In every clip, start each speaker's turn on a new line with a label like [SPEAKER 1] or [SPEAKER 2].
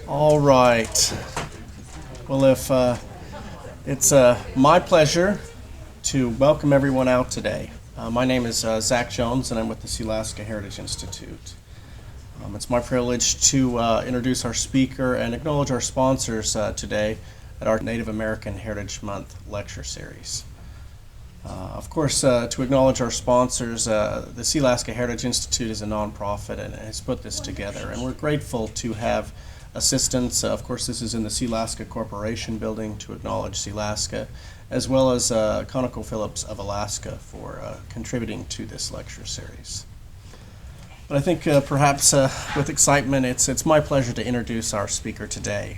[SPEAKER 1] All right. Well, it's my pleasure to welcome everyone out today. My name is Zach Jones, and I'm with the Sealaska Heritage Institute. It's my privilege to introduce our speaker and acknowledge our sponsors today at our Native American Heritage Month lecture series. Of course, to acknowledge our sponsors, the Sealaska Heritage Institute is a nonprofit and has put this together, and we're grateful to have assistance. Of course, this is in the Sealaska Corporation building to acknowledge Sealaska, as well as ConocoPhillips of Alaska for contributing to this lecture series. But I think perhaps with excitement, it's my pleasure to introduce our speaker today.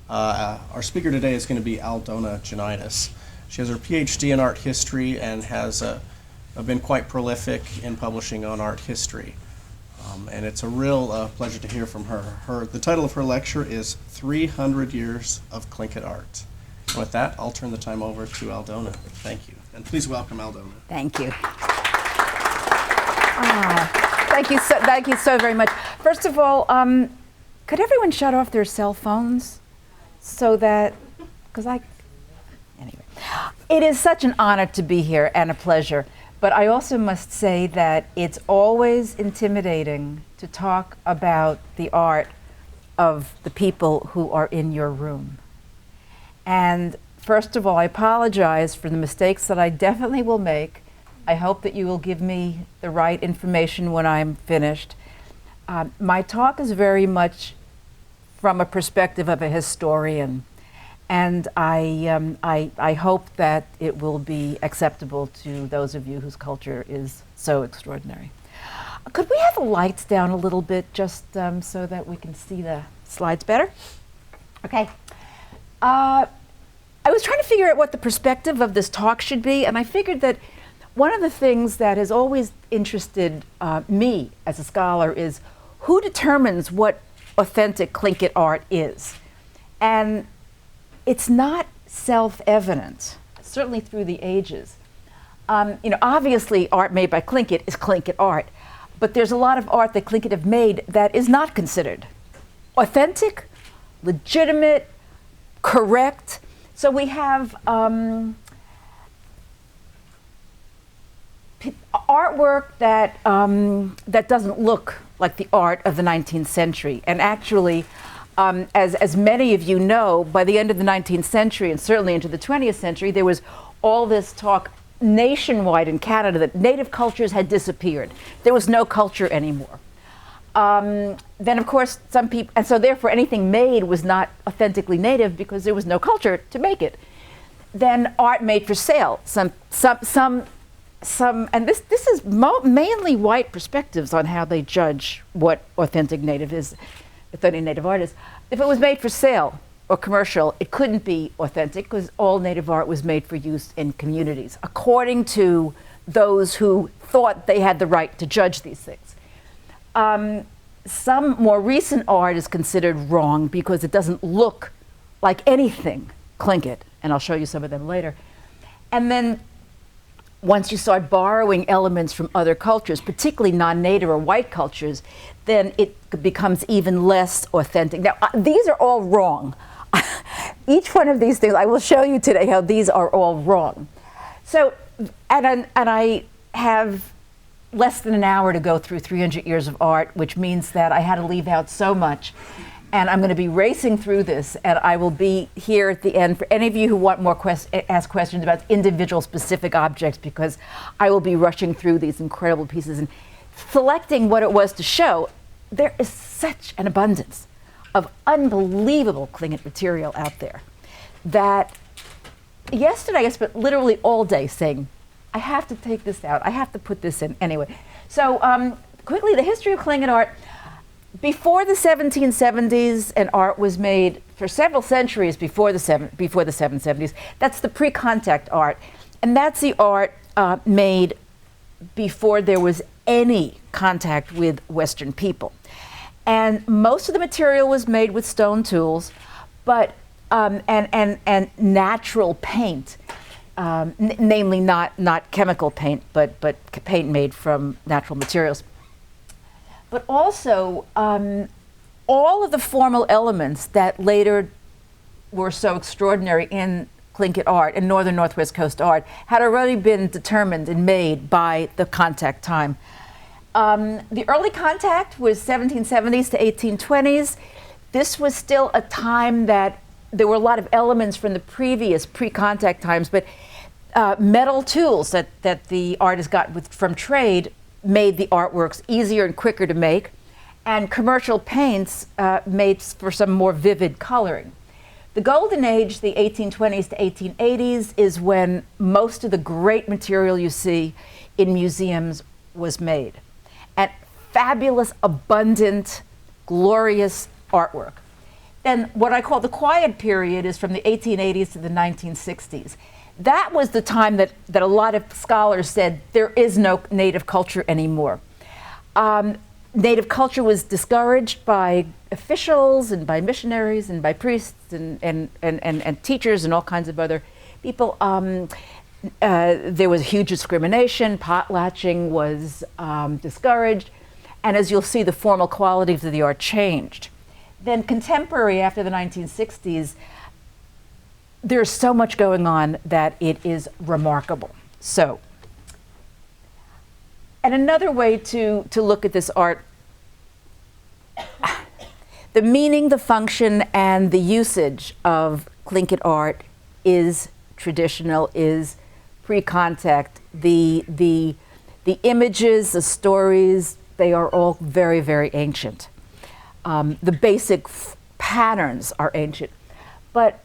[SPEAKER 1] Our speaker today is going to be Aldona Jinnitis. She has her PhD in art history and has been quite prolific in publishing on art history. And it's a real pleasure to hear from her. The title of her lecture is 300 Years of Tlingit Art. And with that, I'll turn the time over to Aldona. Thank you. And please welcome Aldona.
[SPEAKER 2] Thank you. Thank you so very much. First of all, could everyone shut off their cell phones so that, anyway. It is such an honor to be here and a pleasure, but I also must say that it's always intimidating to talk about the art of the people who are in your room. And first of all, I apologize for the mistakes that I definitely will make. I hope that you will give me the right information when I'm finished. My talk is very much from a perspective of a historian, and I hope that it will be acceptable to those of you whose culture is so extraordinary. Could we have the lights down a little bit just so that we can see the slides better? Okay. I was trying to figure out what the perspective of this talk should be, and I figured that one of the things that has always interested me as a scholar is who determines what authentic Tlingit art is. And it's not self-evident, certainly through the ages. Obviously art made by Tlingit is Tlingit art, but there's a lot of art that Tlingit have made that is not considered authentic, legitimate, correct. So we have artwork that doesn't look like the art of the 19th century. And actually, as many of you know, by the end of the 19th century and certainly into the 20th century, there was all this talk nationwide in Canada that native cultures had disappeared. There was no culture anymore. Then of course some people, and so therefore anything made was not authentically native because there was no culture to make it. Then art made for sale. Some, and this is mainly white perspectives on how they judge what authentic native art is. If it was made for sale or commercial, it couldn't be authentic because all native art was made for use in communities, according to those who thought they had the right to judge these things. Some more recent art is considered wrong because it doesn't look like anything Tlingit, and I'll show you some of them later. And then once you start borrowing elements from other cultures, particularly non-native or white cultures, then it becomes even less authentic. Now, these are all wrong. Each one of these things, I will show you today how these are all wrong. So, and I have less than an hour to go through 300 years of art, which means that I had to leave out so much. And I'm going to be racing through this, and I will be here at the end for any of you who want more ask questions about individual specific objects, because I will be rushing through these incredible pieces and selecting what it was to show. There is such an abundance of unbelievable Tlingit material out there that yesterday I spent literally all day saying, I have to take this out, I have to put this in. Anyway, so quickly, the history of Tlingit art. Before the 1770s, and art was made for several centuries before the 770s. That's the pre-contact art, and that's the art made before there was any contact with Western people. And most of the material was made with stone tools, but and natural paint, namely not chemical paint, but paint made from natural materials. But also, all of the formal elements that later were so extraordinary in Tlingit art and northern Northwest Coast art had already been determined and made by the contact time. The early contact was 1770s to 1820s. This was still a time that there were a lot of elements from the previous pre-contact times, but metal tools that the artists got from trade made the artworks easier and quicker to make, and commercial paints made for some more vivid coloring. The golden age, the 1820s to 1880s, is when most of the great material you see in museums was made. And fabulous, abundant, glorious artwork. Then what I call the quiet period is from the 1880s to the 1960s. That was the time that a lot of scholars said there is no native culture anymore. Native culture was discouraged by officials and by missionaries and by priests and teachers and all kinds of other people. There was huge discrimination. Potlatching was discouraged. And as you'll see, the formal qualities of the art changed. Then contemporary, after the 1960s, there's so much going on that it is remarkable. So, and another way to look at this art, the meaning, the function, and the usage of Tlingit art is traditional, is pre-contact. The images, the stories, they are all very, very ancient. The basic patterns are ancient. But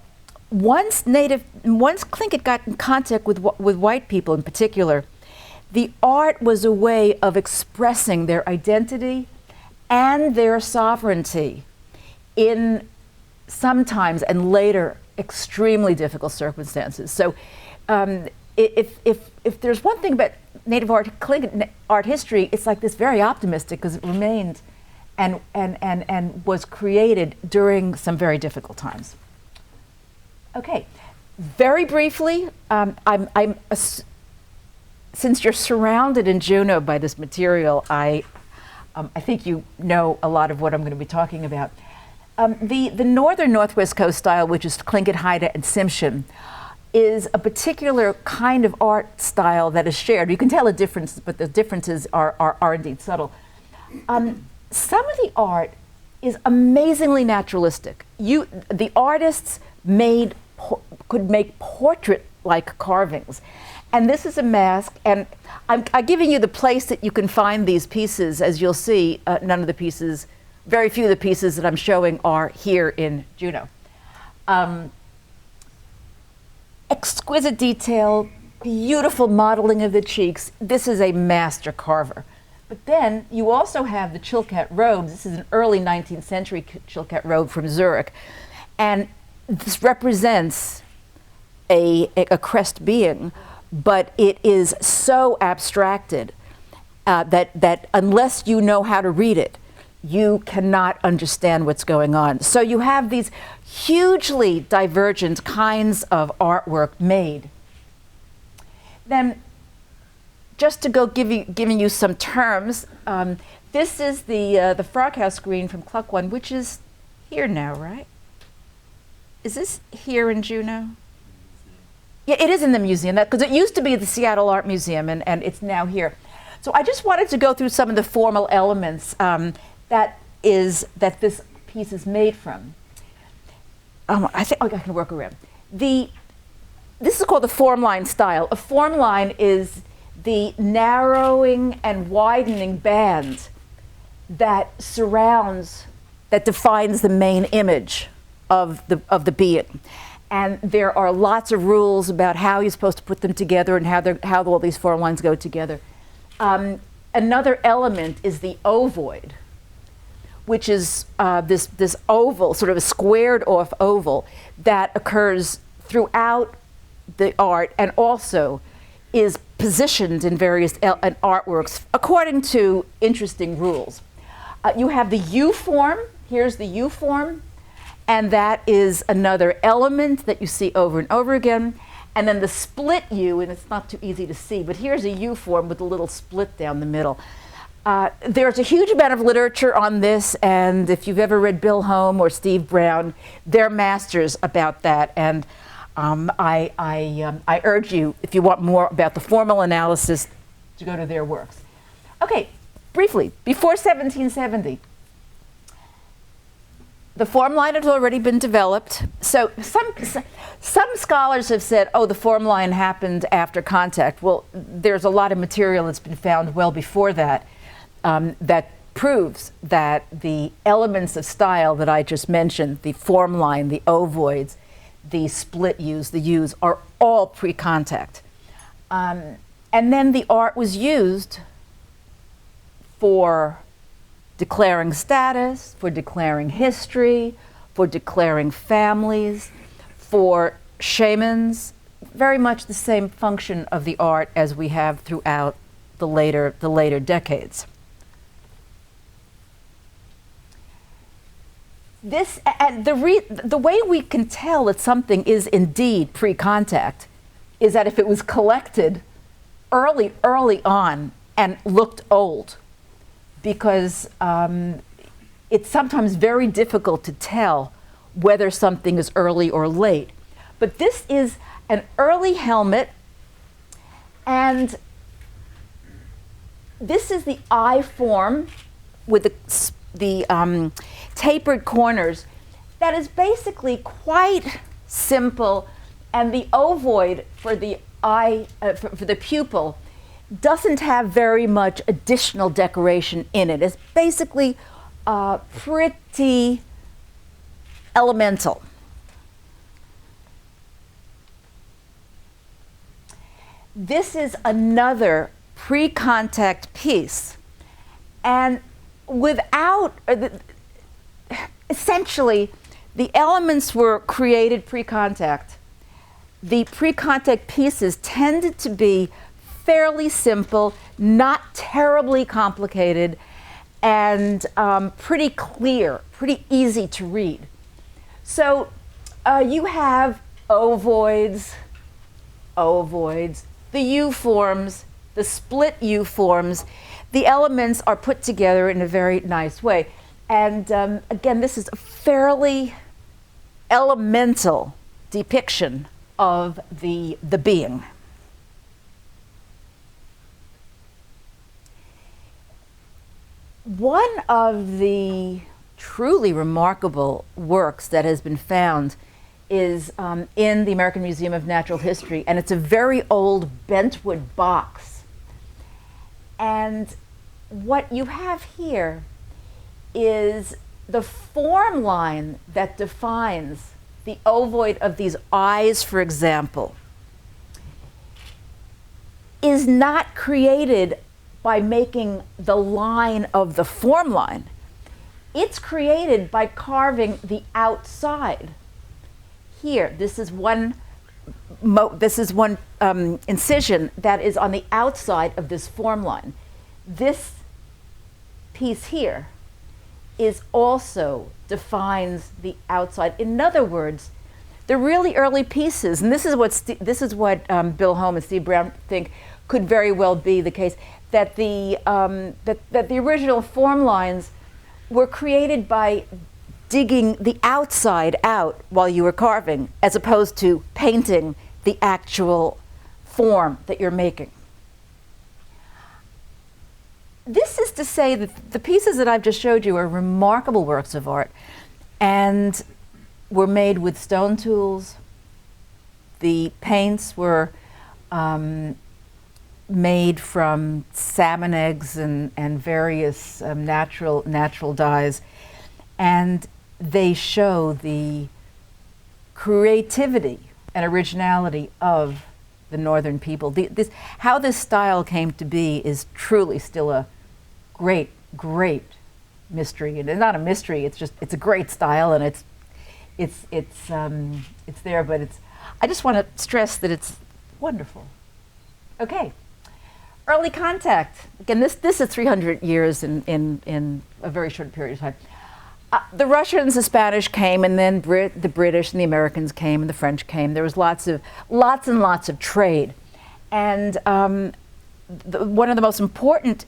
[SPEAKER 2] once Tlingit got in contact with white people in particular, the art was a way of expressing their identity and their sovereignty in sometimes and later extremely difficult circumstances. So if there's one thing about Native art, Tlingit art history, it's like this very optimistic because it remained and was created during some very difficult times. Okay, very briefly, since you're surrounded in Juneau by this material, I think you know a lot of what I'm going to be talking about. The northern Northwest Coast style, which is Tlingit, Haida, and Tsimshian, is a particular kind of art style that is shared. You can tell a difference, but the differences are indeed subtle. Some of the art is amazingly naturalistic. The artists could make portrait-like carvings. And this is a mask, and I'm giving you the place that you can find these pieces. As you'll see, very few of the pieces that I'm showing are here in Juneau. Exquisite detail, beautiful modeling of the cheeks. This is a master carver. But then you also have the Chilkat Robes. This is an early 19th century Chilkat robe from Zurich. And this represents a crest being, but it is so abstracted that unless you know how to read it, you cannot understand what's going on. So you have these hugely divergent kinds of artwork made. Then, just to go giving you some terms, this is the Frog House screen from Cluck which is here now, right? Is this here in Juneau? Yeah, it is in the museum, because it used to be the Seattle Art Museum, and it's now here. So I just wanted to go through some of the formal elements that this piece is made from. I think I can work around. This is called the Formline Style. A formline is the narrowing and widening band that defines the main image of the being. And there are lots of rules about how you're supposed to put them together and how all these form lines go together. Another element is the ovoid, which is this oval, sort of a squared off oval that occurs throughout the art and also is positioned in various artworks according to interesting rules. You have the U form. Here's the U form. And that is another element that you see over and over again. And then the split U, and it's not too easy to see, but here's a U form with a little split down the middle. There's a huge amount of literature on this, and if you've ever read Bill Home or Steve Brown, they're masters about that. And I urge you, if you want more about the formal analysis, to go to their works. Okay, briefly, before 1770, the form line had already been developed. So some scholars have said, oh, the form line happened after contact. Well, there's a lot of material that's been found well before that that proves that the elements of style that I just mentioned, the form line, the ovoids, the split U's, the U's, are all pre-contact. And then the art was used for declaring status, for declaring history, for declaring families, for shamans, very much the same function of the art as we have throughout the later decades. This, and the way we can tell that something is indeed pre-contact is that if it was collected early on and looked old, because it's sometimes very difficult to tell whether something is early or late. But this is an early helmet, and this is the eye form with the tapered corners. That is basically quite simple, and the ovoid for the eye, for the pupil, doesn't have very much additional decoration in it. It's basically pretty elemental. This is another pre-contact piece, and without, essentially, the elements were created pre-contact. The pre-contact pieces tended to be fairly simple, not terribly complicated, and pretty clear, pretty easy to read. So you have ovoids, the U-forms, the split U-forms. The elements are put together in a very nice way. And again, this is a fairly elemental depiction of the being. One of the truly remarkable works that has been found is in the American Museum of Natural History, and it's a very old Bentwood box. And what you have here is the form line that defines the ovoid of these eyes, for example, is not created by making the line of the form line. It's created by carving the outside. Here, this is one incision that is on the outside of this form line. This piece here is also defines the outside. In other words, the really early pieces, and this is what Bill Home and Steve Brown think could very well be the case, that the original form lines were created by digging the outside out while you were carving, as opposed to painting the actual form that you're making. This is to say that the pieces that I've just showed you are remarkable works of art and were made with stone tools. The paints were made from salmon eggs and various natural dyes, and they show the creativity and originality of the northern people. How this style came to be is truly still a great mystery. And it's not a mystery, it's a great style, and it's there, but I just want to stress that it's wonderful. Okay. Early contact. Again, this is 300 years in a very short period of time. The Russians, the Spanish came, and then the British and the Americans came, and the French came. There was lots and lots of trade. And one of the most important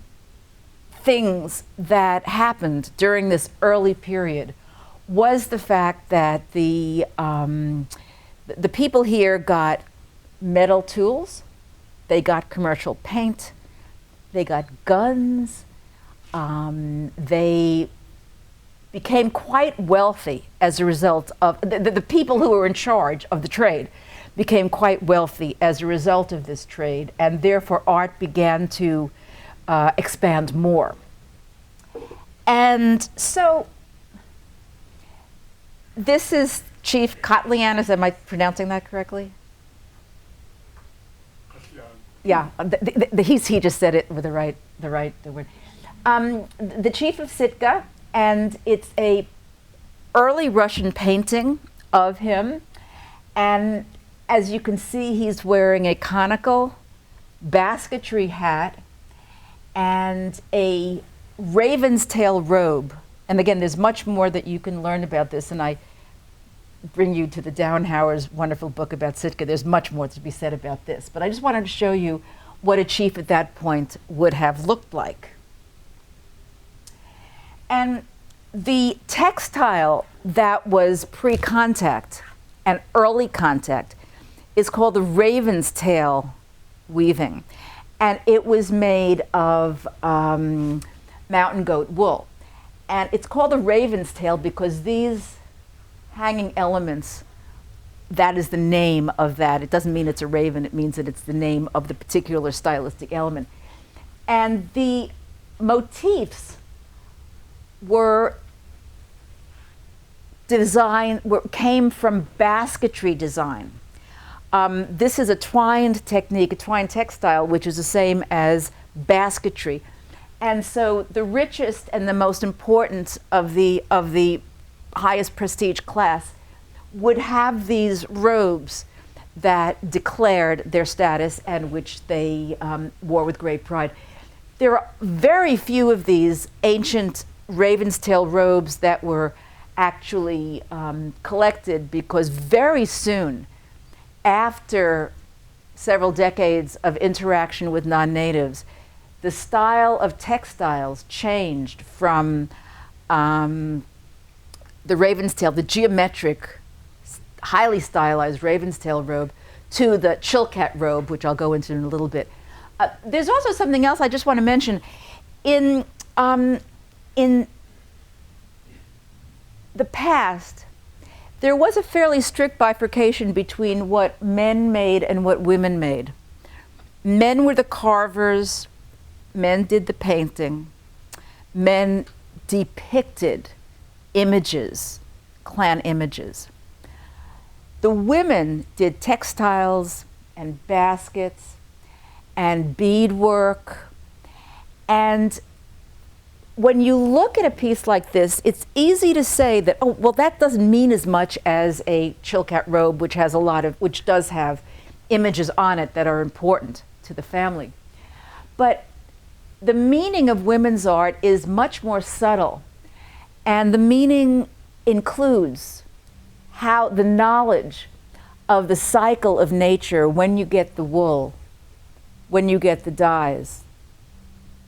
[SPEAKER 2] things that happened during this early period was the fact that the people here got metal tools, they got commercial paint, they got guns, they became quite wealthy as a result of, the people who were in charge of the trade became quite wealthy as a result of this trade, and therefore art began to expand more. And so this is Chief Cutlianus, am I pronouncing that correctly? Yeah, he just said it with the word. The chief of Sitka, and it's a early Russian painting of him, and as you can see, he's wearing a conical basketry hat and a raven's tail robe. And again, there's much more that you can learn about this, and I bring you to the Downhower's wonderful book about Sitka. There's much more to be said about this, but I just wanted to show you what a chief at that point would have looked like. And the textile that was pre-contact and early contact is called the raven's tail weaving. And it was made of mountain goat wool. And it's called the raven's tail because these hanging elements, that is the name of that. It doesn't mean it's a raven, it means that it's the name of the particular stylistic element. And the motifs came from basketry design. This is a twined technique, a twined textile, which is the same as basketry. And so the richest and the most important of the highest prestige class would have these robes that declared their status and which they wore with great pride. There are very few of these ancient raven's tail robes that were actually collected, because very soon after several decades of interaction with non-natives, the style of textiles changed from the raven's tail, the geometric, highly stylized raven's tail robe, to the Chilkat robe, which I'll go into in a little bit. There's also something else I just want to mention. In the past, there was a fairly strict bifurcation between what men made and what women made. Men were the carvers, men did the painting, men depicted images, clan images. The women did textiles and baskets and beadwork. And when you look at a piece like this, it's easy to say that, oh, well, that doesn't mean as much as a Chilkat robe, which does have images on it that are important to the family. But the meaning of women's art is much more subtle, and the meaning includes how the knowledge of the cycle of nature, when you get the wool, when you get the dyes,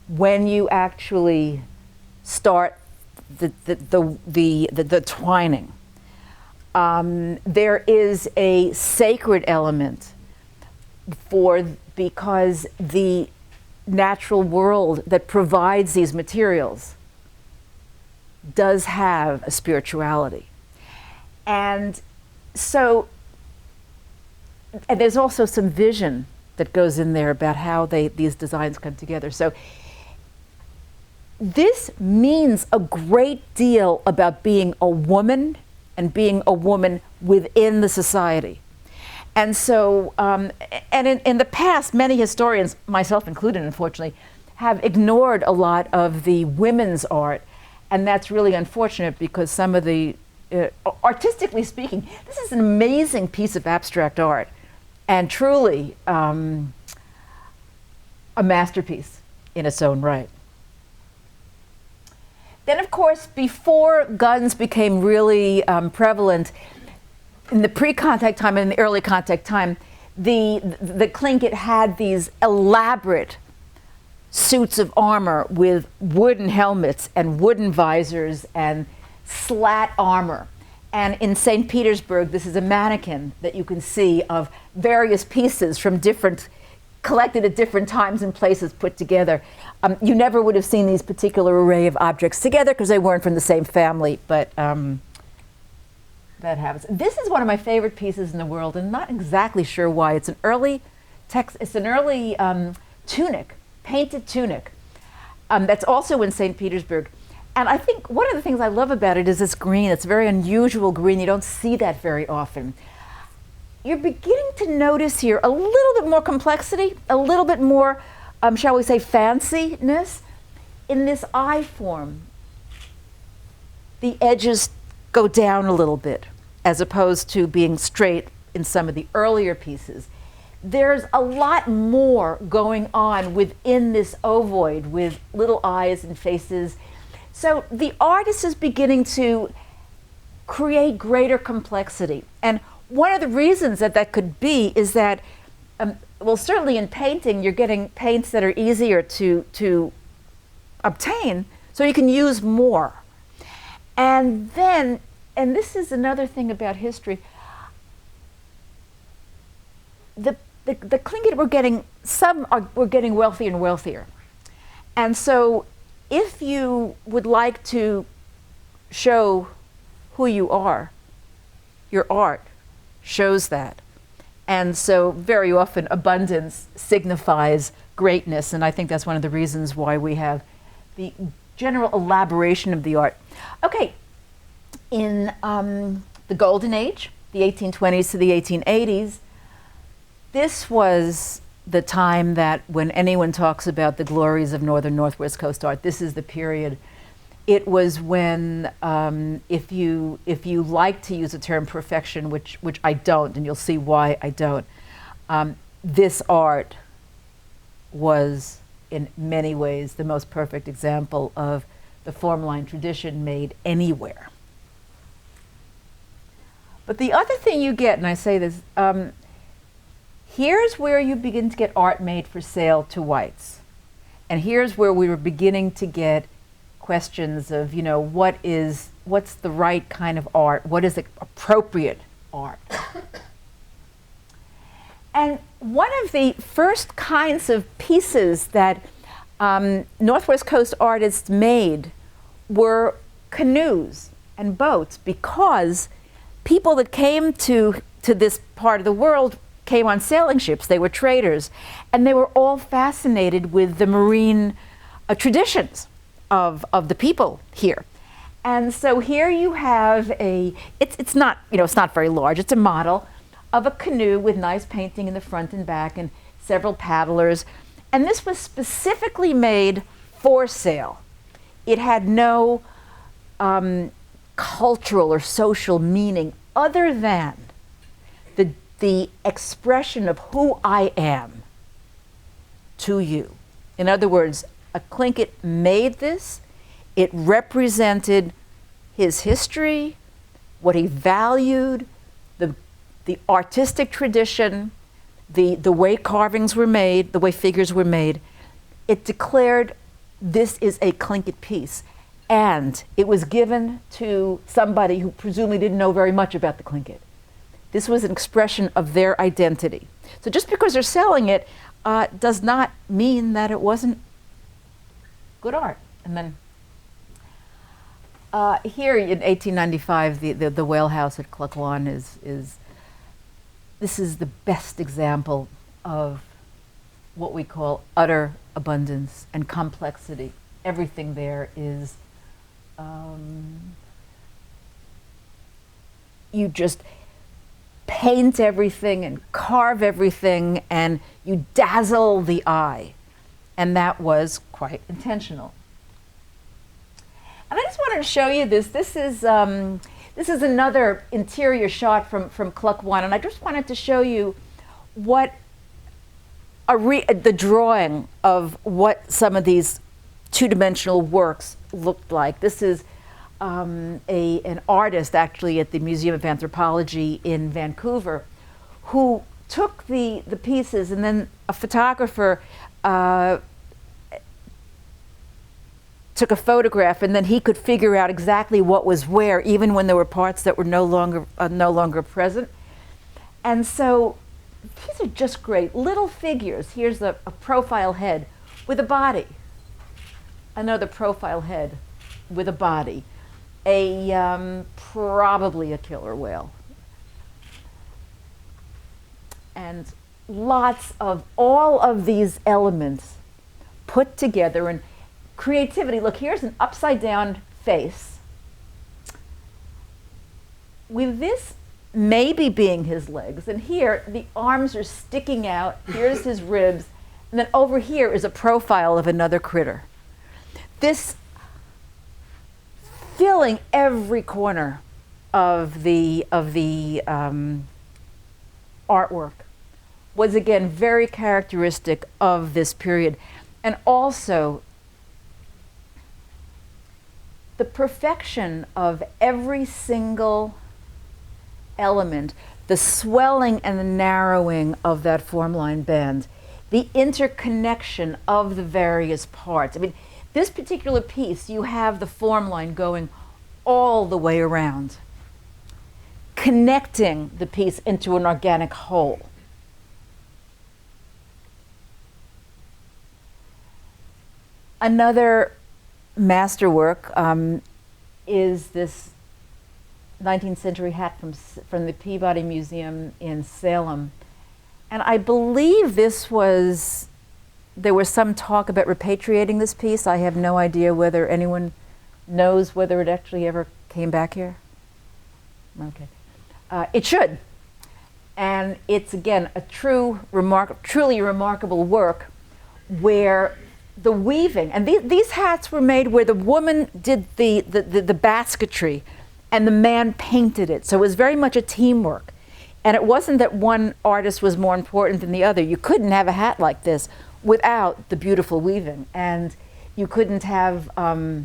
[SPEAKER 2] when you actually start the twining. There is a sacred element because the natural world that provides these materials does have a spirituality. And so, and there's also some vision that goes in there about how these designs come together. So this means a great deal about being a woman and being a woman within the society. And so, and in the past, many historians, myself included, unfortunately, have ignored a lot of the women's art. And that's really unfortunate, because some of the, artistically speaking, this is an amazing piece of abstract art, and truly a masterpiece in its own right. Then, of course, before guns became really prevalent, in the pre-contact time and in the early contact time, the Tlingit had these elaborate suits of armor with wooden helmets and wooden visors and slat armor. And in St. Petersburg, this is a mannequin that you can see of various pieces from different, collected at different times and places put together. You never would have seen these particular array of objects together because they weren't from the same family, but that happens. This is one of my favorite pieces in the world, and not exactly sure why. It's an early tunic, painted tunic, that's also in St. Petersburg. And I think one of the things I love about it is this green. It's a very unusual green. You don't see that very often. You're beginning to notice here a little bit more complexity, a little bit more, shall we say, fanciness in this eye form. The edges go down a little bit, as opposed to being straight in some of the earlier pieces. There's a lot more going on within this ovoid with little eyes and faces. So the artist is beginning to create greater complexity. And one of the reasons that that could be is that, well, certainly in painting, you're getting paints that are easier to obtain, so you can use more. And then, and this is another thing about history, the Tlingit were getting wealthier and wealthier. And so if you would like to show who you are, your art shows that. And so very often abundance signifies greatness, and I think that's one of the reasons why we have the general elaboration of the art. Okay, in the Golden Age, the 1820s to the 1880s, this was the time that when anyone talks about the glories of Northern Northwest Coast art, this is the period. It was when, if you like to use the term perfection, which I don't, and you'll see why I don't, this art was in many ways the most perfect example of the formline tradition made anywhere. But the other thing you get, and I say this, here's where you begin to get art made for sale to whites. And here's where we were beginning to get questions of, you know, what's the right kind of art? What is appropriate art? And one of the first kinds of pieces that Northwest Coast artists made were canoes and boats, because people that came to this part of the world came on sailing ships. They were traders, and they were all fascinated with the marine traditions of the people here. And so here you have it's not, you know, it's not very large. It's a model of a canoe with nice painting in the front and back and several paddlers. And this was specifically made for sale. It had no cultural or social meaning other than the expression of who I am to you. In other words, a Tlingit made this. It represented his history, what he valued, the artistic tradition, the way carvings were made, the way figures were made. It declared this is a Tlingit piece. And it was given to somebody who presumably didn't know very much about the Tlingit. This was an expression of their identity. So just because they're selling it does not mean that it wasn't good art. And then here in 1895, the whale house at Cutlianus this is the best example of what we call utter abundance and complexity. Everything there is, you just paint everything and carve everything and you dazzle the eye. And that was quite intentional. And I just wanted to show you this. This is another interior shot from Cutlianus, and I just wanted to show you what the drawing of what some of these two-dimensional works looked like. This is an artist actually at the Museum of Anthropology in Vancouver who took the pieces, and then a photographer took a photograph, and then he could figure out exactly what was where, even when there were parts that were no longer present. And so these are just great little figures. Here's a profile head with a body. Another profile head with a body. Probably a killer whale. And lots of all of these elements put together, and creativity. Look, here's an upside down face, with this maybe being his legs, and here the arms are sticking out. Here's his ribs, and then over here is a profile of another critter. This filling every corner of the artwork was again very characteristic of this period, and also the perfection of every single element, the swelling and the narrowing of that formline band, the interconnection of the various parts. I mean, this particular piece, you have the formline going all the way around, connecting the piece into an organic whole. Another masterwork is this 19th century hat from the Peabody Museum in Salem. And I believe there was some talk about repatriating this piece. I have no idea whether anyone knows whether it actually ever came back here. Okay. It should. And it's, again, a truly remarkable work where the weaving, and these hats were made where the woman did the basketry and the man painted it. So it was very much a teamwork. And it wasn't that one artist was more important than the other. You couldn't have a hat like this without the beautiful weaving. And you couldn't have the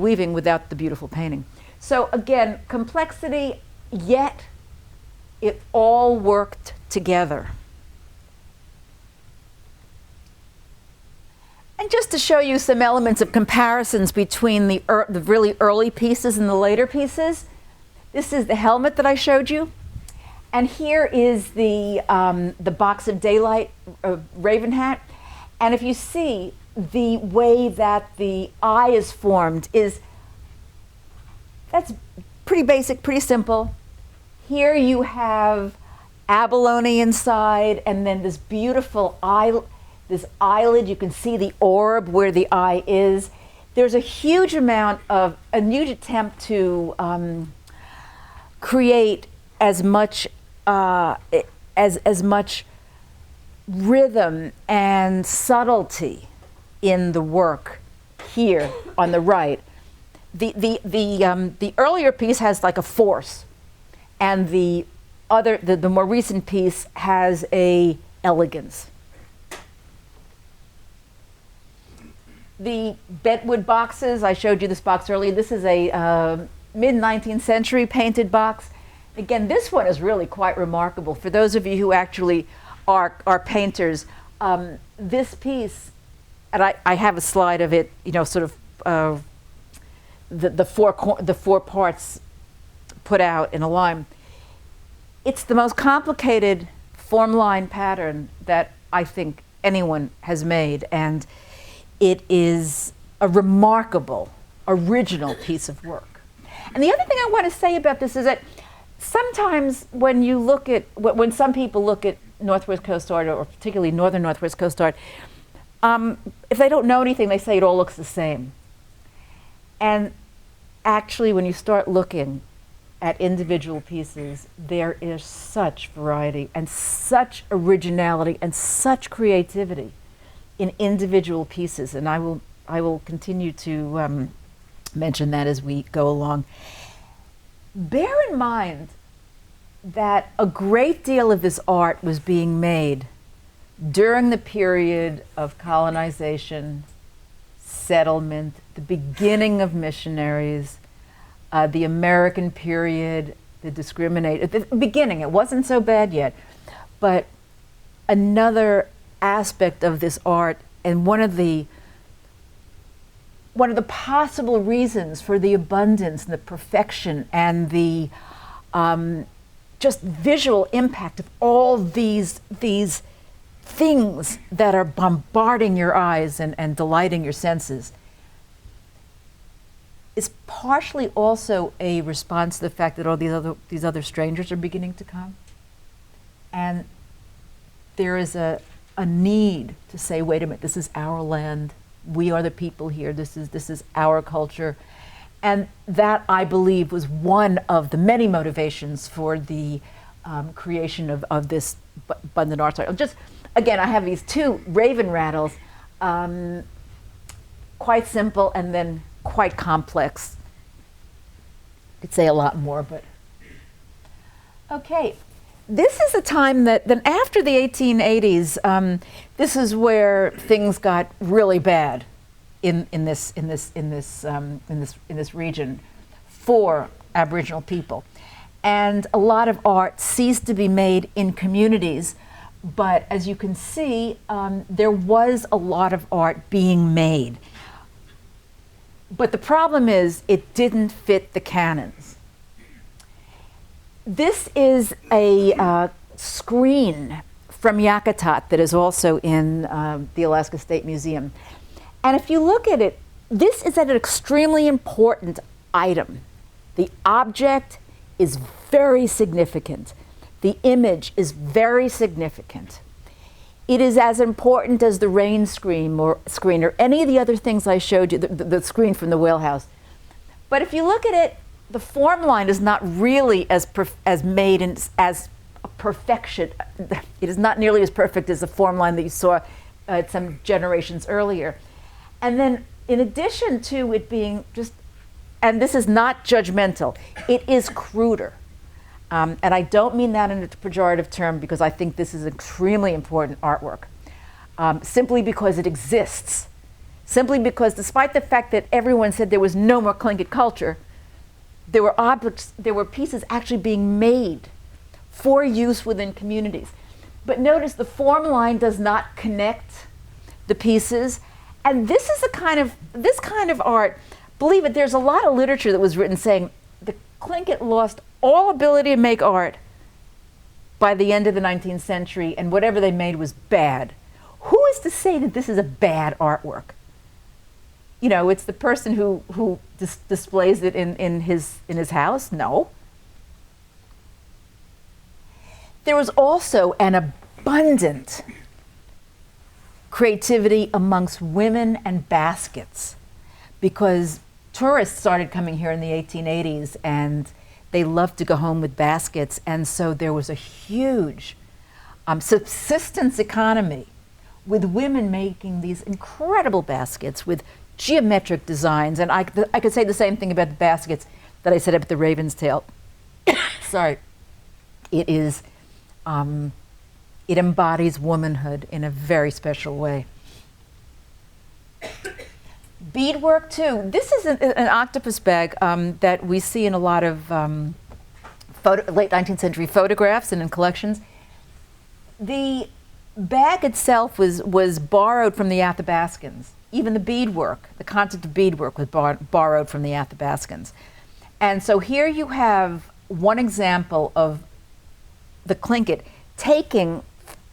[SPEAKER 2] weaving without the beautiful painting. So again, complexity, yet it all worked together. And just to show you some elements of comparisons between the really early pieces and the later pieces, this is the helmet that I showed you. And here is the box of daylight raven hat. And if you see the way that the eye is formed that's pretty basic, pretty simple. Here you have abalone inside, and then this beautiful this eyelid. You can see the orb where the eye is. There's a huge attempt to create as much rhythm and subtlety in the work here on the right. The earlier piece has like a force, and the more recent piece has a elegance. The Bentwood boxes, I showed you this box earlier. This is a mid-19th century painted box. Again, this one is really quite remarkable. For those of you who actually are painters, this piece, and I have a slide of it, sort of the four parts put out in a line. It's the most complicated formline pattern that I think anyone has made, and it is a remarkable, original piece of work. And the other thing I want to say about this is that sometimes when some people look at Northwest Coast art, or particularly Northern Northwest Coast art, if they don't know anything, they say it all looks the same. And actually, when you start looking at individual pieces, there is such variety and such originality and such creativity in individual pieces, and I will continue to mention that as we go along. Bear in mind that a great deal of this art was being made during the period of colonization, settlement, the beginning of missionaries, the American period, the beginning. It wasn't so bad yet, but another aspect of this art, and one of the one of the possible reasons for the abundance and the perfection and the just visual impact of all these things that are bombarding your eyes and delighting your senses is partially also a response to the fact that all these other strangers are beginning to come. And there is a need to say, wait a minute, this is our land. We are the people here. This is our culture. And that, I believe, was one of the many motivations for the creation of this abundant art style. Just, again, I have these two raven rattles, quite simple and then quite complex. Could say a lot more, but okay. This is the time that then after the 1880s, this is where things got really bad in this region for Aboriginal people, and a lot of art ceased to be made in communities. But as you can see, there was a lot of art being made. But the problem is, it didn't fit the canons. This is a screen from Yakutat that is also in the Alaska State Museum. And if you look at it, this is an extremely important item. The object is very significant. The image is very significant. It is as important as the rain screen or any of the other things I showed you, the screen from the whale house. But if you look at it, the form line is not really as made in, as a perfection. It is not nearly as perfect as the form line that you saw some generations earlier. And then in addition to it being just, and this is not judgmental, it is cruder. And I don't mean that in a pejorative term, because I think this is extremely important artwork. Simply because it exists. Simply because despite the fact that everyone said there was no more Tlingit culture, there were objects, there were pieces actually being made for use within communities. But notice the form line does not connect the pieces. And this is this kind of art, believe it, there's a lot of literature that was written saying the Tlingit lost all ability to make art by the end of the 19th century, and whatever they made was bad. Who is to say that this is a bad artwork? You know, it's the person who displays it in his house? No. There was also an abundant creativity amongst women and baskets, because tourists started coming here in the 1880s and they loved to go home with baskets, and so there was a huge subsistence economy with women making these incredible baskets with geometric designs. And I could say the same thing about the baskets that I said about the Raven's Tail. Sorry. It is, it embodies womanhood in a very special way. Beadwork too. This is an octopus bag that we see in a lot of late 19th century photographs and in collections. The bag itself was borrowed from the Athabascans. Even the beadwork, the concept of beadwork was borrowed from the Athabascans. And so here you have one example of the Tlingit taking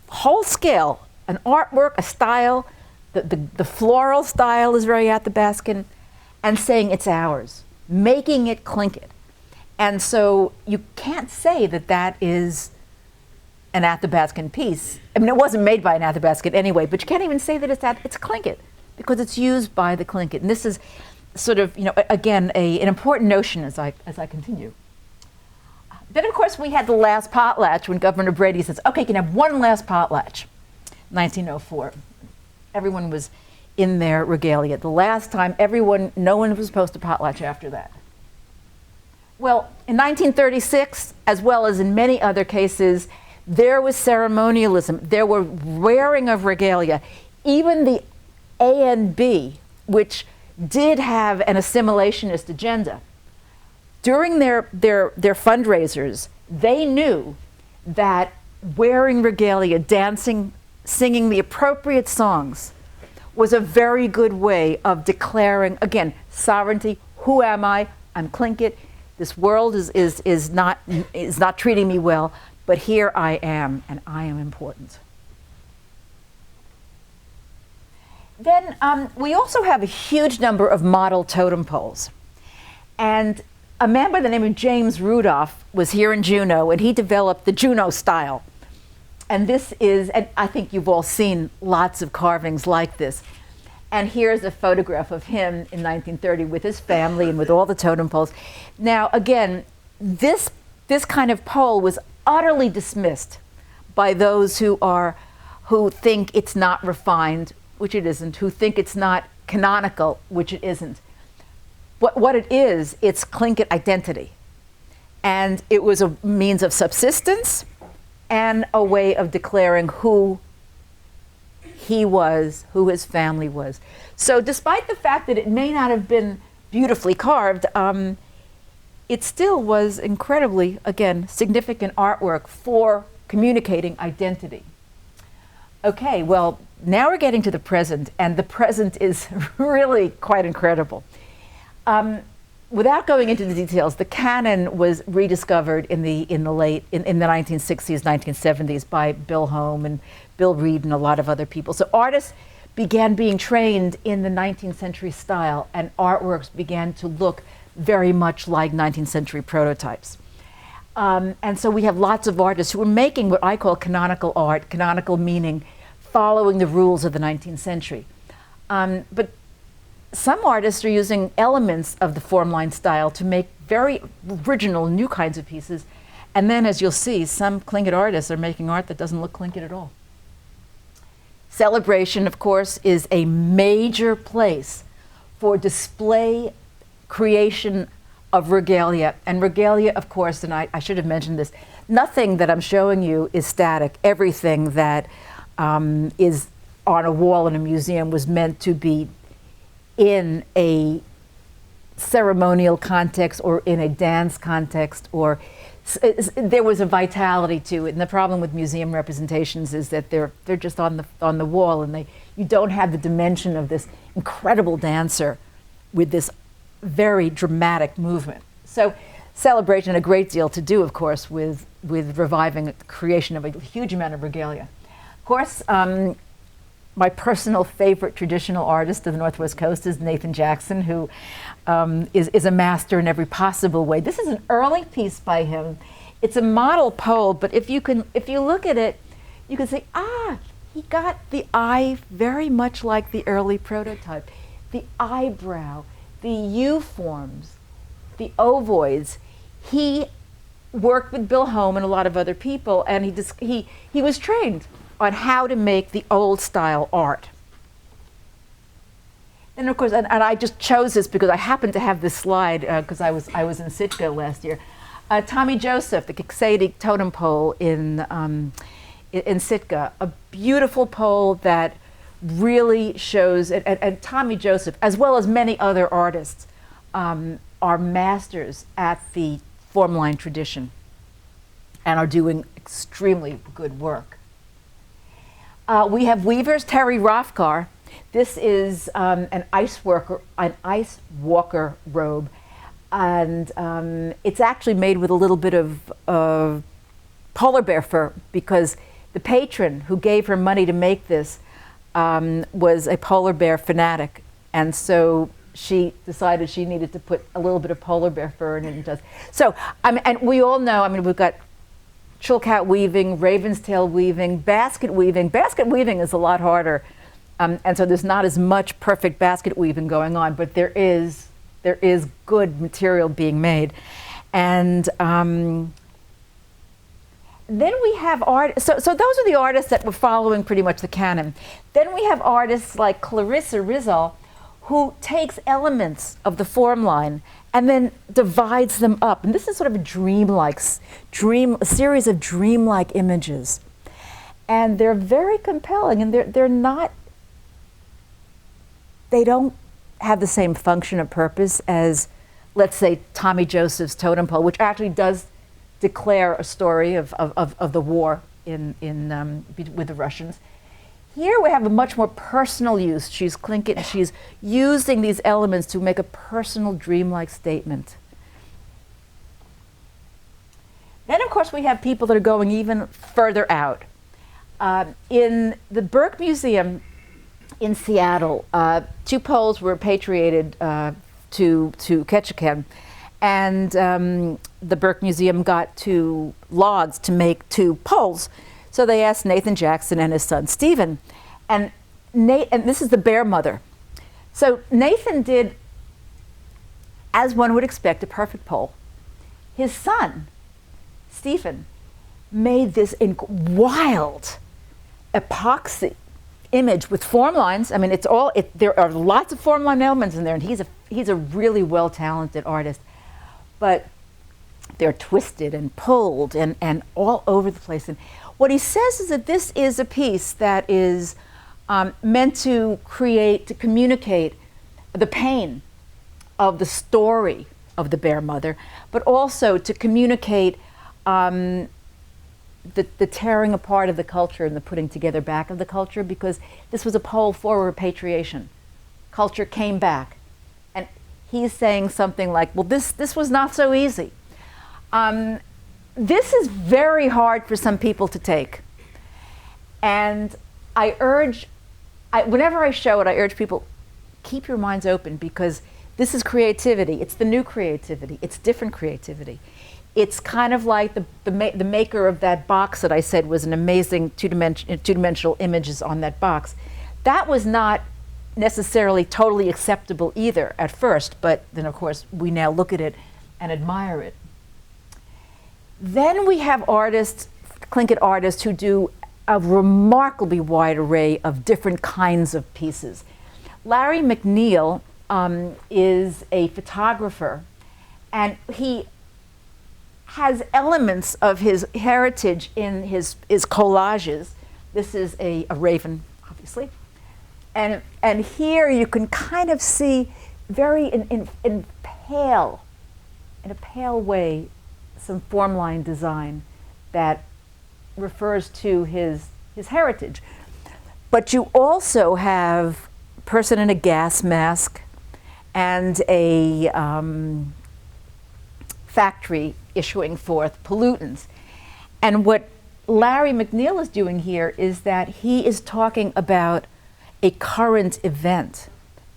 [SPEAKER 2] whole scale, an artwork, a style, the floral style is very Athabascan, and saying it's ours, making it Tlingit. And so you can't say that that is an Athabascan piece. I mean, it wasn't made by an Athabascan anyway, but you can't even say that it's Tlingit, because it's used by the Tlingit. And this is sort of, you know, again, an important notion as I continue. Then, of course, we had the last potlatch when Governor Brady says, okay, you can have one last potlatch, 1904. Everyone was in their regalia. The last time, no one was supposed to potlatch after that. Well, in 1936, as well as in many other cases, there was ceremonialism. There were wearing of regalia. Even the ANB, which did have an assimilationist agenda, during their fundraisers, they knew that wearing regalia, dancing, singing the appropriate songs was a very good way of declaring, again, sovereignty. Who am I? I'm Tlingit. This world is not treating me well, but here I am, and I am important. Then we also have a huge number of model totem poles. And a man by the name of James Rudolph was here in Juneau, and he developed the Juneau style. And this is, and I think you've all seen lots of carvings like this. And here's a photograph of him in 1930 with his family and with all the totem poles. Now, again, this kind of pole was utterly dismissed by those who think it's not refined, which it isn't, who think it's not canonical, which it isn't. What it is, it's Tlingit identity. And it was a means of subsistence and a way of declaring who he was, who his family was. So despite the fact that it may not have been beautifully carved, it still was incredibly, again, significant artwork for communicating identity. Okay, well, now we're getting to the present, and the present is really quite incredible. Without going into the details, the canon was rediscovered in the 1960s, 1970s by Bill Home and Bill Reed and a lot of other people. So artists began being trained in the 19th century style, and artworks began to look very much like 19th century prototypes. And so we have lots of artists who are making what I call canonical art, canonical meaning following the rules of the 19th century. But some artists are using elements of the Formline style to make very original new kinds of pieces. And then, as you'll see, some Tlingit artists are making art that doesn't look Tlingit at all. Celebration, of course, is a major place for display creation of regalia. And regalia, of course, and I should have mentioned this, nothing that I'm showing you is static. Everything that is on a wall in a museum was meant to be in a ceremonial context or in a dance context, or there was a vitality to it. And the problem with museum representations is that they're just on the wall, and you don't have the dimension of this incredible dancer with this very dramatic movement. So celebration, a great deal to do, of course, with reviving the creation of a huge amount of regalia. Of course, my personal favorite traditional artist of the Northwest Coast is Nathan Jackson, who is a master in every possible way. This is an early piece by him. It's a model pole, but if you look at it, you can say, he got the eye very much like the early prototype. The eyebrow, the U-forms, the ovoids. He worked with Bill Home and a lot of other people, and he was trained on how to make the old style art. And of course, and I just chose this because I happened to have this slide because I was in Sitka last year. Tommy Joseph, the Kiksadi totem pole in Sitka, a beautiful pole that really shows, and Tommy Joseph, as well as many other artists, are masters at the Formline tradition and are doing extremely good work. We have weavers, Terry Rothgar. This is an ice walker robe, and it's actually made with a little bit of polar bear fur, because the patron who gave her money to make this was a polar bear fanatic, and so she decided she needed to put a little bit of polar bear fur in it, and does. So, and we all know, we've got Chilkat weaving, raven's tail weaving, basket weaving. Basket weaving is a lot harder, and so there's not as much perfect basket weaving going on, but there is good material being made. And then we have art, so those are the artists that were following pretty much the canon. Then we have artists like Clarissa Rizal, who takes elements of the Formline and then divides them up. And this is sort of a series of dreamlike images. And they're very compelling, and they don't have the same function or purpose as, let's say, Tommy Joseph's totem pole, which actually does declare a story of the war with the Russians. Here we have a much more personal use. She's Tlingit, and she's using these elements to make a personal, dreamlike statement. Then, of course, we have people that are going even further out. In the Burke Museum in Seattle, 2 Poles were repatriated to Ketchikan, and the Burke Museum got 2 logs to make 2 poles. So they asked Nathan Jackson and his son Stephen, and this is the bear mother. So Nathan did, as one would expect, a perfect pole. His son, Stephen, made this wild epoxy image with form lines. I mean, there are lots of form line elements in there, and he's a really well-talented artist, but they're twisted and pulled and all over the place. And what he says is that this is a piece that is meant to communicate the pain of the story of the bear mother, but also to communicate the tearing apart of the culture and the putting together back of the culture, because this was a pole for repatriation. Culture came back. And he's saying something like, well, this was not so easy. This is very hard for some people to take. And whenever I show it, I urge people, keep your minds open, because this is creativity. It's the new creativity. It's different creativity. It's kind of like the maker of that box that I said was an amazing two-dimensional images on that box. That was not necessarily totally acceptable either at first, but then of course we now look at it and admire it. Then we have artists, Tlingit artists, who do a remarkably wide array of different kinds of pieces. Larry Mcneill is a photographer, and he has elements of his heritage in his collages. This is a raven, obviously. And here you can kind of see very in a pale way, some form line design that refers to his heritage. But you also have a person in a gas mask and a factory issuing forth pollutants. And what Larry Mcneill is doing here is that he is talking about a current event,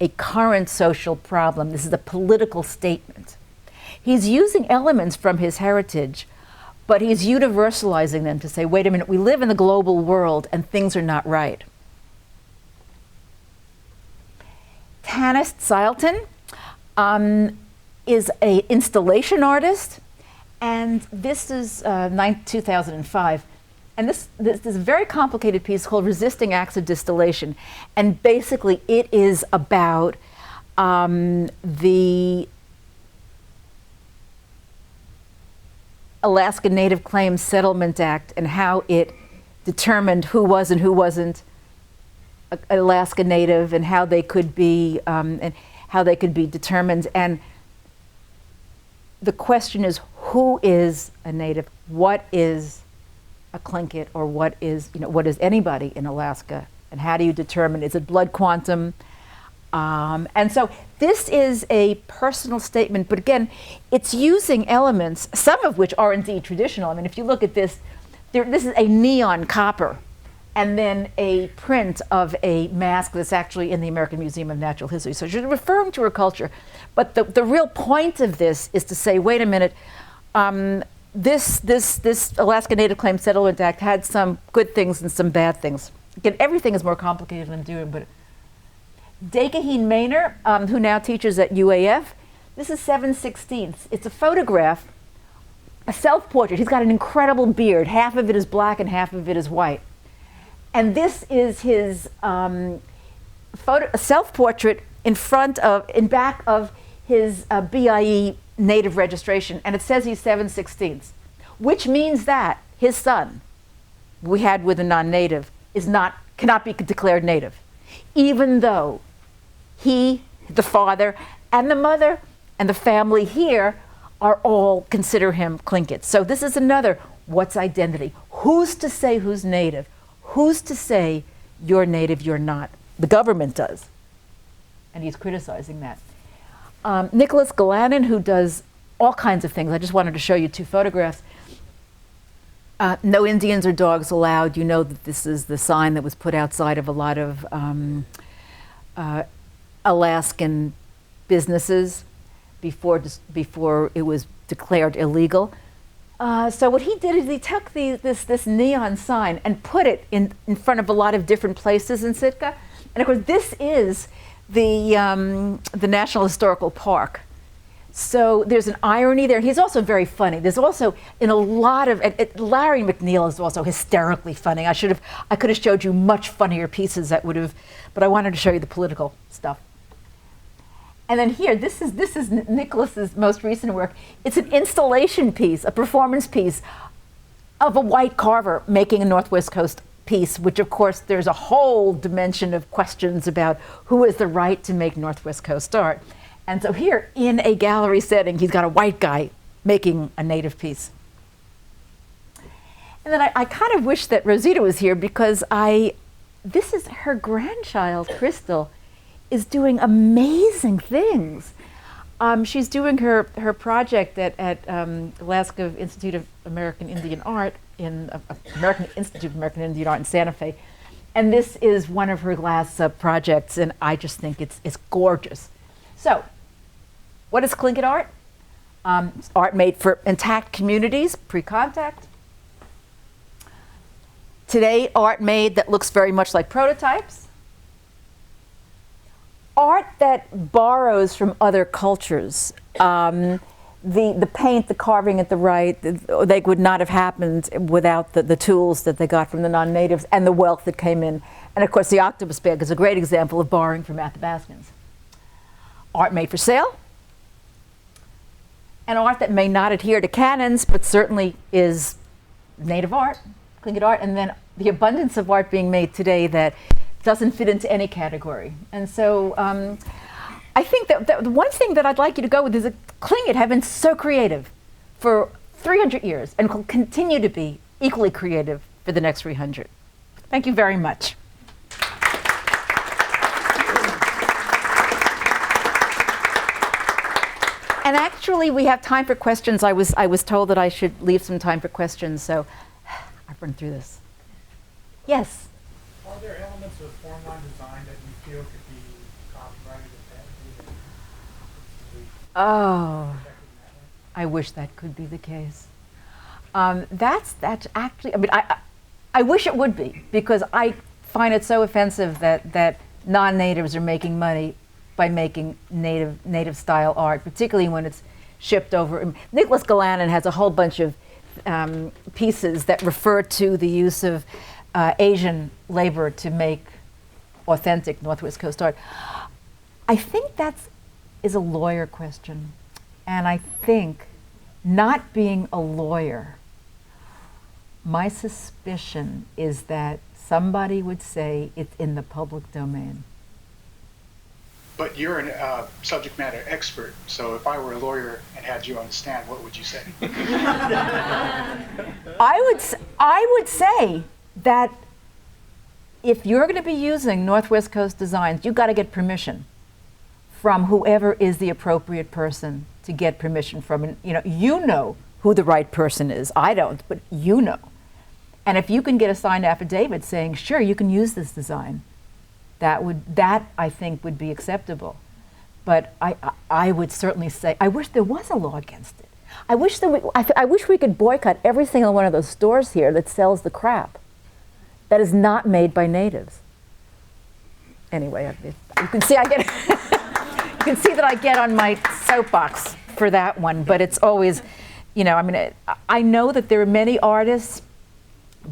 [SPEAKER 2] a current social problem. This is a political statement. He's using elements from his heritage, but he's universalizing them to say, wait a minute, we live in the global world and things are not right. Tanis Seilton is an installation artist, and this is 2005. And this is a very complicated piece called Resisting Acts of Distillation. And basically it is about the Alaska Native Claims Settlement Act and how it determined who was and who wasn't Alaska Native, and how they could be determined. And the question is, who is a Native? What is a Tlingit, or what is anybody in Alaska, and how do you determine, is it blood quantum? And so this is a personal statement, but again, it's using elements, some of which are indeed traditional. I mean, if you look at this, this is a neon copper, and then a print of a mask that's actually in the American Museum of Natural History. So she's referring to her culture, but the real point of this is to say, wait a minute, this Alaska Native Claims Settlement Act had some good things and some bad things. Again, everything is more complicated than doing, but Dakahine Mainer, who now teaches at UAF, this is 7/16. It's a photograph, a self-portrait. He's got an incredible beard. Half of it is black and half of it is white. And this is his self-portrait in back of his BIE native registration, and it says he's 7/16, which means that his son, we had with a non-native, cannot be declared native, even though he, the father, and the mother, and the family here are all consider him Tlingit. So this is another, what's identity? Who's to say who's native? Who's to say you're native, you're not. The government does. And he's criticizing that. Nicholas Galanin, who does all kinds of things. I just wanted to show you 2 photographs. No Indians or dogs allowed. You know that this is the sign that was put outside of a lot of Alaskan businesses before it was declared illegal. So what he did is he took this neon sign and put it in front of a lot of different places in Sitka. And of course, this is the National Historical Park. So there's an irony there. He's also very funny. There's also in a lot of Larry Mcneill is also hysterically funny. I could have showed you much funnier pieces that would have, but I wanted to show you the political stuff. And then here, this is Nicholas's most recent work. It's an installation piece, a performance piece of a white carver making a Northwest Coast piece, which of course there's a whole dimension of questions about who has the right to make Northwest Coast art. And so here, in a gallery setting, he's got a white guy making a native piece. And then I kind of wish that Rosita was here because this is her grandchild, Crystal, is doing amazing things. She's doing her project at Alaska Institute of American Indian Art American Institute of American Indian Art in Santa Fe. And this is one of her glass projects, and I just think it's gorgeous. So, what is Tlingit art? It's art made for intact communities, pre-contact. Today, art made that looks very much like prototypes. Art that borrows from other cultures. The paint, the carving at the right, they would not have happened without the tools that they got from the non-natives and the wealth that came in. And of course, the Octopus Bag is a great example of borrowing from Athabascans. Art made for sale, and art that may not adhere to canons, but certainly is native art, Tlingit art, and then the abundance of art being made today that doesn't fit into any category. And so I think that the one thing that I'd like you to go with is that Tlingit have been so creative for 300 years and will continue to be equally creative for the next 300. Thank you very much. And actually, we have time for questions. I was told that I should leave some time for questions, so I've run through this. Yes?
[SPEAKER 3] Are there elements of formline design that you feel could be copyrighted or patented?
[SPEAKER 2] Oh, I wish that could be the case. That's actually, I mean, I wish it would be, because I find it so offensive that non-natives are making money by making native style art, particularly when it's shipped over. Nicholas Galanin has a whole bunch of pieces that refer to the use of Asian labor to make authentic Northwest Coast art. I think that is a lawyer question. And I think, not being a lawyer, my suspicion is that somebody would say it's in the public domain.
[SPEAKER 3] But you're a subject matter expert, so if I were a lawyer and had you on the stand, what would you say?
[SPEAKER 2] I would say that if you're going to be using Northwest Coast designs, you've got to get permission from whoever is the appropriate person to get permission from. And you know who the right person is. I don't, but you know. And if you can get a signed affidavit saying, sure, you can use this design, that I think would be acceptable. But I would certainly say, I wish there was a law against it. I wish we could boycott every single one of those stores here that sells the crap that is not made by natives. Anyway, you can see you can see that I get on my soapbox for that one, but it's always, I know that there are many artists,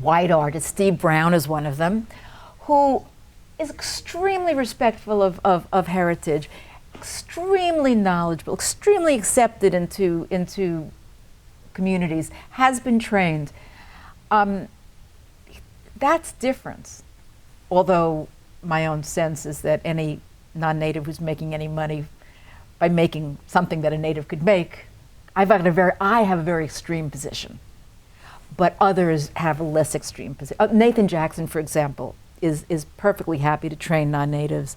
[SPEAKER 2] white artists, Steve Brown is one of them, who is extremely respectful of heritage, extremely knowledgeable, extremely accepted into communities, has been trained. That's different. Although my own sense is that any non-native who's making any money by making something that a native could make, I have a very extreme position. But others have a less extreme position. Nathan Jackson, for example, is perfectly happy to train non-natives.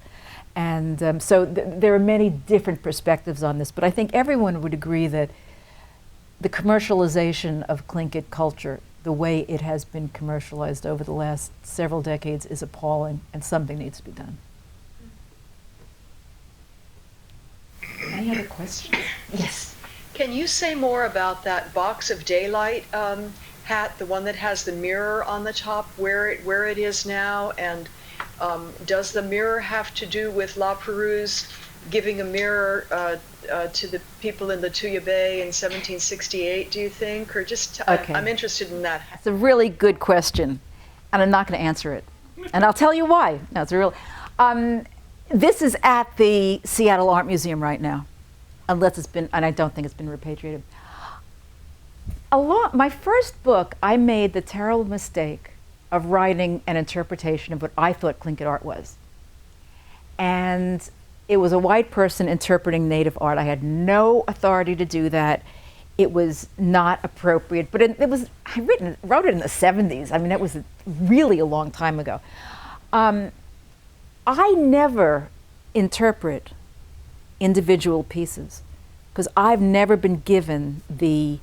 [SPEAKER 2] And so there are many different perspectives on this, but I think everyone would agree that the commercialization of Tlingit culture, the way it has been commercialized over the last several decades, is appalling, and something needs to be done. Any other questions? Yes.
[SPEAKER 4] Can you say more about that box of daylight hat, the one that has the mirror on the top, where it is now, and does the mirror have to do with La Perouse giving a mirror to the people in the Tuya Bay in 1768, do you think? Or just,
[SPEAKER 2] Okay.
[SPEAKER 4] I'm interested in that.
[SPEAKER 2] It's a really good question, and I'm not going to answer it. And I'll tell you why. No, it's a real. This is at the Seattle Art Museum right now, unless it's been, and I don't think it's been repatriated. My first book, I made the terrible mistake of writing an interpretation of what I thought Tlingit art was. And it was a white person interpreting native art. I had no authority to do that. It was not appropriate, but it was, I wrote it in the 70s. I mean, it was really a long time ago. I never interpret individual pieces because I've never been given the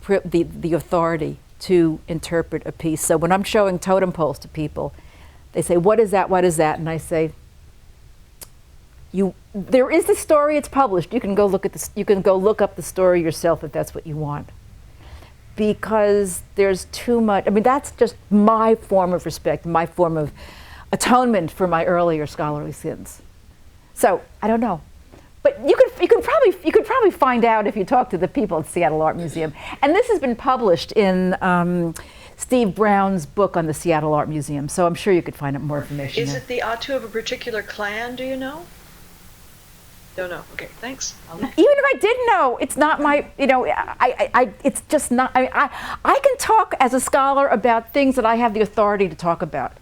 [SPEAKER 2] authority to interpret a piece. So when I'm showing totem poles to people, they say, "What is that? What is that?" And I say, there is the story, it's published. You can go look at this, you can go look up the story yourself if that's what you want. Because there's too much, I mean, that's just my form of respect, my form of atonement for my earlier scholarly sins. So, I don't know. But you could probably find out if you talk to the people at Seattle Art Museum. And this has been published in Steve Brown's book on the Seattle Art Museum, so I'm sure you could find out more information
[SPEAKER 4] Is
[SPEAKER 2] there.
[SPEAKER 4] it the Atu of a particular clan, do you know? Don't know. Okay, thanks.
[SPEAKER 2] Even if I did know, it's not my, it's just not, I can talk as a scholar about things that I have the authority to talk about.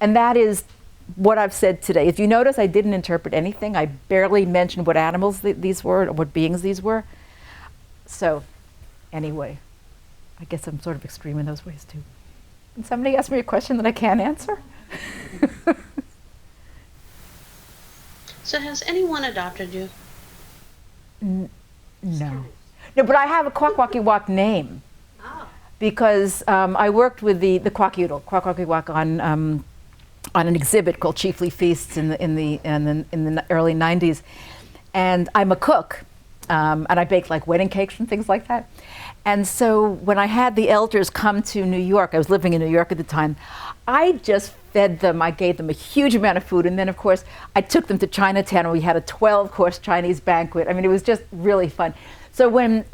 [SPEAKER 2] And that is what I've said today. If you notice, I didn't interpret anything. I barely mentioned what animals these were, or what beings these were. So, anyway, I guess I'm sort of extreme in those ways too. Can somebody ask me a question that I can't answer?
[SPEAKER 5] So has anyone adopted you?
[SPEAKER 2] No. No, but I have a Kwak-Wak-Iwak name.
[SPEAKER 5] Oh.
[SPEAKER 2] Because I worked with the Kwak-Wak-Iwak on an exhibit called Chiefly Feasts in the early 90s. And I'm a cook, and I bake like wedding cakes and things like that. And so when I had the elders come to New York, I was living in New York at the time, I just fed them, I gave them a huge amount of food, and then of course I took them to Chinatown and we had a 12-course Chinese banquet. I mean, it was just really fun. So when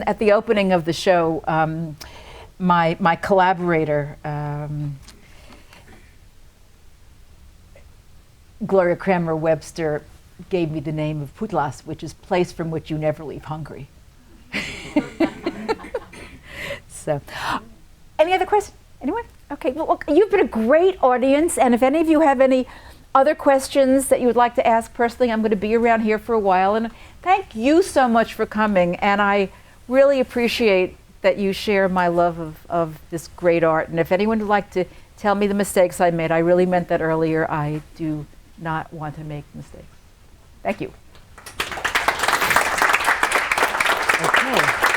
[SPEAKER 2] at the opening of the show, my collaborator, Gloria Kramer Webster, gave me the name of Putlas, which is place from which you never leave hungry. So, any other questions? Anyone? Okay, well, you've been a great audience, and if any of you have any other questions that you would like to ask personally, I'm going to be around here for a while. And thank you so much for coming, and I really appreciate that you share my love of this great art. And if anyone would like to tell me the mistakes I made, I really meant that earlier. I do not want to make mistakes. Thank you. Okay.